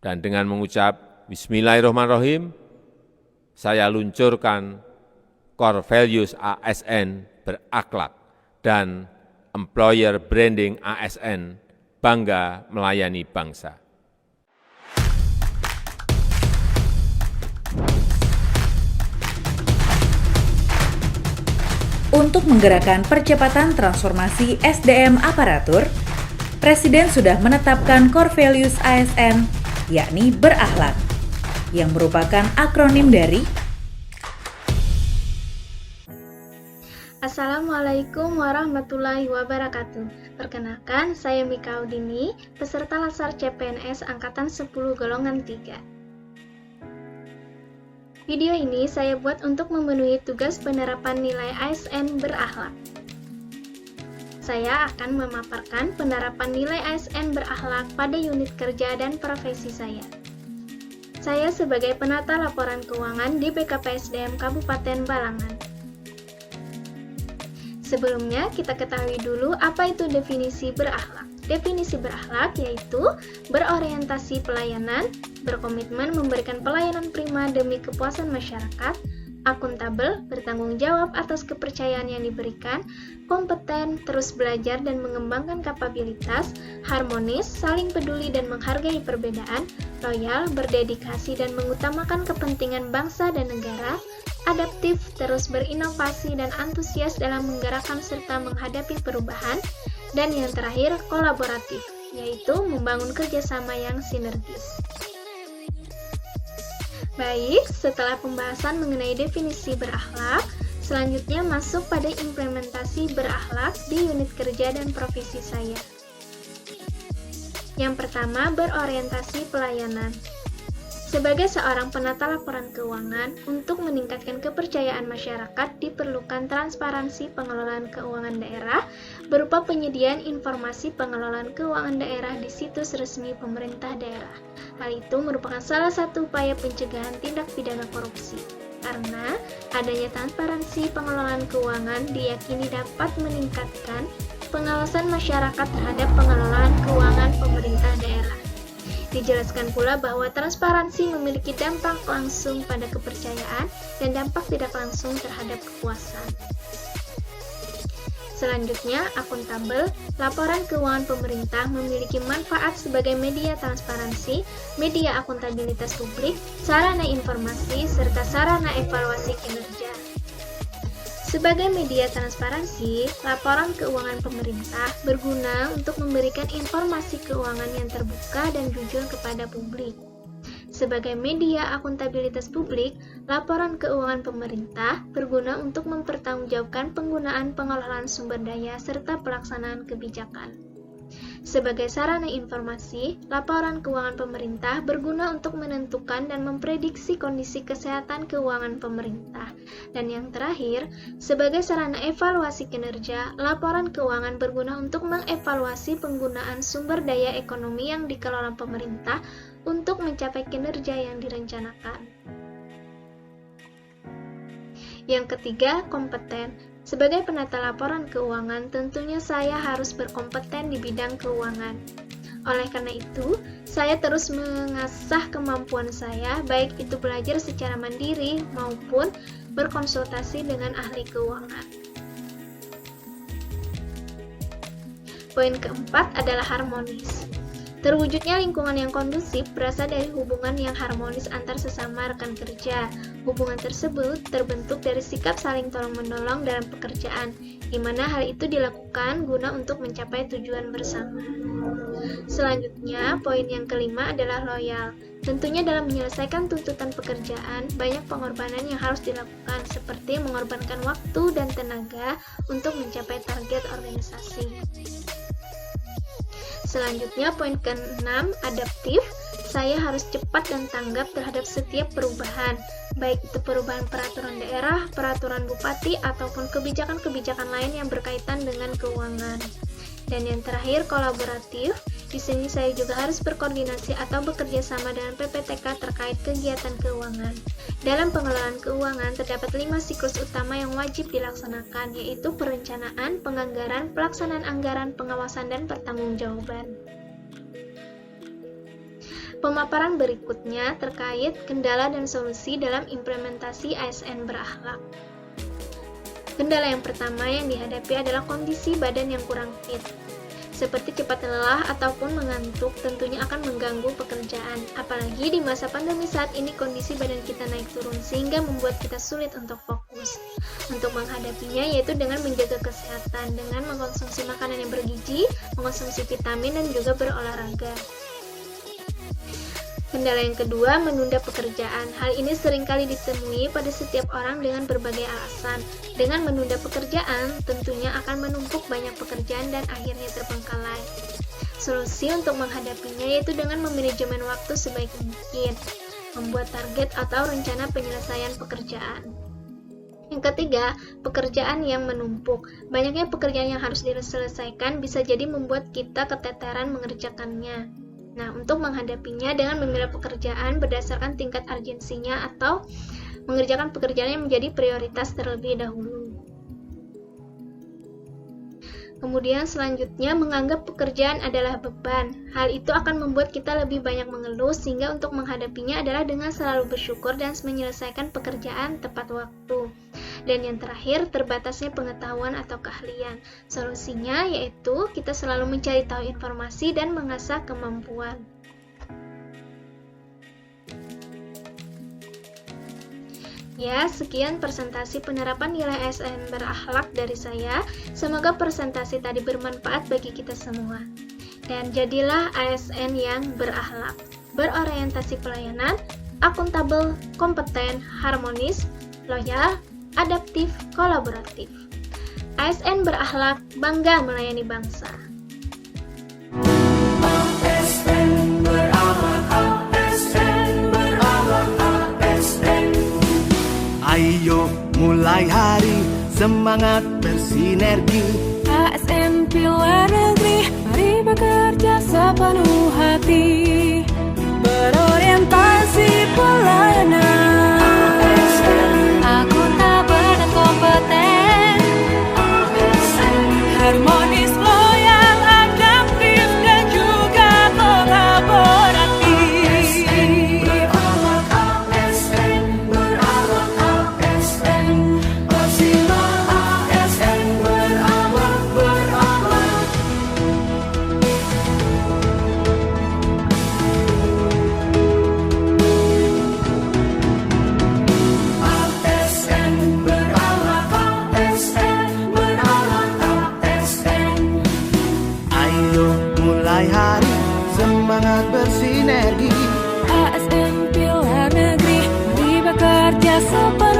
Dan dengan mengucap Bismillahirrahmanirrahim, saya luncurkan Core Values ASN berakhlak dan Employer Branding ASN bangga melayani bangsa. Untuk menggerakkan percepatan transformasi SDM aparatur, Presiden sudah menetapkan Core Values ASN, yakni berakhlak, yang merupakan akronim dari Assalamualaikum warahmatullahi wabarakatuh. Perkenalkan, saya Mika Udini, peserta Latsar CPNS Angkatan 10 Golongan 3. Video ini saya buat untuk memenuhi tugas penerapan nilai ASN berakhlak. Saya akan memaparkan penerapan nilai ASN berakhlak pada unit kerja dan profesi saya. Saya sebagai penata laporan keuangan di BKPSDM Kabupaten Balangan. Sebelumnya, kita ketahui dulu apa itu definisi berakhlak. Definisi berakhlak yaitu berorientasi pelayanan, berkomitmen memberikan pelayanan prima demi kepuasan masyarakat, akuntabel, bertanggung jawab atas kepercayaan yang diberikan, kompeten, terus belajar dan mengembangkan kapabilitas, harmonis, saling peduli dan menghargai perbedaan, loyal, berdedikasi dan mengutamakan kepentingan bangsa dan negara, adaptif, terus berinovasi dan antusias dalam menggerakkan serta menghadapi perubahan, dan yang terakhir, kolaboratif, yaitu membangun kerjasama yang sinergis. Baik, setelah pembahasan mengenai definisi berakhlak, selanjutnya masuk pada implementasi berakhlak di unit kerja dan profesi saya. Yang pertama, berorientasi pelayanan. Sebagai seorang penata laporan keuangan, untuk meningkatkan kepercayaan masyarakat diperlukan transparansi pengelolaan keuangan daerah berupa penyediaan informasi pengelolaan keuangan daerah di situs resmi pemerintah daerah. Hal itu merupakan salah satu upaya pencegahan tindak pidana korupsi. Karena adanya transparansi pengelolaan keuangan diyakini dapat meningkatkan pengawasan masyarakat terhadap pengelolaan keuangan pemerintah daerah. Dijelaskan pula bahwa transparansi memiliki dampak langsung pada kepercayaan dan dampak tidak langsung terhadap kepuasan. Selanjutnya, akuntabel. Laporan keuangan pemerintah memiliki manfaat sebagai media transparansi, media akuntabilitas publik, sarana informasi, serta sarana evaluasi kinerja. Sebagai media transparansi, laporan keuangan pemerintah berguna untuk memberikan informasi keuangan yang terbuka dan jujur kepada publik. Sebagai media akuntabilitas publik, laporan keuangan pemerintah berguna untuk mempertanggungjawabkan penggunaan pengelolaan sumber daya serta pelaksanaan kebijakan. Sebagai sarana informasi, laporan keuangan pemerintah berguna untuk menentukan dan memprediksi kondisi kesehatan keuangan pemerintah. Dan yang terakhir, sebagai sarana evaluasi kinerja, laporan keuangan berguna untuk mengevaluasi penggunaan sumber daya ekonomi yang dikelola pemerintah untuk mencapai kinerja yang direncanakan. Yang ketiga, kompeten. Sebagai penata laporan keuangan, tentunya saya harus berkompeten di bidang keuangan. Oleh karena itu, saya terus mengasah kemampuan saya, baik itu belajar secara mandiri maupun berkonsultasi dengan ahli keuangan. Poin keempat adalah harmonis. Terwujudnya lingkungan yang kondusif berasal dari hubungan yang harmonis antar sesama rekan kerja. Hubungan tersebut terbentuk dari sikap saling tolong-menolong dalam pekerjaan, di mana hal itu dilakukan guna untuk mencapai tujuan bersama. Selanjutnya, poin yang kelima adalah loyal. Tentunya dalam menyelesaikan tuntutan pekerjaan, banyak pengorbanan yang harus dilakukan, seperti mengorbankan waktu dan tenaga untuk mencapai target organisasi. Selanjutnya, poin ke-6, adaptif. Saya harus cepat dan tanggap terhadap setiap perubahan, baik itu perubahan peraturan daerah, peraturan bupati, ataupun kebijakan-kebijakan lain yang berkaitan dengan keuangan. Dan yang terakhir, kolaboratif. Di sini saya juga harus berkoordinasi atau bekerja sama dengan PPTK terkait kegiatan keuangan. Dalam pengelolaan keuangan terdapat 5 siklus utama yang wajib dilaksanakan, yaitu perencanaan, penganggaran, pelaksanaan anggaran, pengawasan, dan pertanggungjawaban. Pemaparan berikutnya terkait kendala dan solusi dalam implementasi ASN berakhlak. Kendala yang pertama yang dihadapi adalah kondisi badan yang kurang fit. Seperti cepat lelah ataupun mengantuk tentunya akan mengganggu pekerjaan. Apalagi di masa pandemi saat ini kondisi badan kita naik turun sehingga membuat kita sulit untuk fokus. Untuk menghadapinya yaitu dengan menjaga kesehatan dengan mengkonsumsi makanan yang bergizi, mengkonsumsi vitamin dan juga berolahraga. Kendala yang kedua, menunda pekerjaan. Hal ini seringkali ditemui pada setiap orang dengan berbagai alasan. Dengan menunda pekerjaan, tentunya akan menumpuk banyak pekerjaan dan akhirnya terbengkalai. Solusi untuk menghadapinya yaitu dengan memanajemen waktu sebaik mungkin, membuat target atau rencana penyelesaian pekerjaan. Yang ketiga, pekerjaan yang menumpuk. Banyaknya pekerjaan yang harus diselesaikan bisa jadi membuat kita keteteran mengerjakannya. Nah, untuk menghadapinya dengan memilah pekerjaan berdasarkan tingkat urgensinya atau mengerjakan pekerjaan yang menjadi prioritas terlebih dahulu. Kemudian selanjutnya menganggap pekerjaan adalah beban. Hal itu akan membuat kita lebih banyak mengeluh sehingga untuk menghadapinya adalah dengan selalu bersyukur dan menyelesaikan pekerjaan tepat waktu. Dan yang terakhir, terbatasnya pengetahuan atau keahlian. Solusinya yaitu kita selalu mencari tahu informasi dan mengasah kemampuan. Ya, sekian presentasi penerapan nilai ASN berakhlak dari saya. Semoga presentasi tadi bermanfaat bagi kita semua. Dan jadilah ASN yang berakhlak, berorientasi pelayanan, akuntabel, kompeten, harmonis, loyal, adaptif, kolaboratif. ASN berakhlak, bangga melayani bangsa. ASN berakhlak, ASN berakhlak, ASN. Ayo mulai hari, semangat bersinergi. ASN Pilar Negeri, mari bekerja sepenuh hati. Berorientasi pelayanan, akuntabel dan kompeten, harmonis, loyal, adaptif dan juga kolaboratif. ASN berakhlak, ASN bersila, ASN berakhlak, berakhlak. ASN berakhlak, ASN berakhlak, ASN. Ayo mulai hari, semangat bersinergi. ASN Pilar Negeri, mari bekerja sepenuh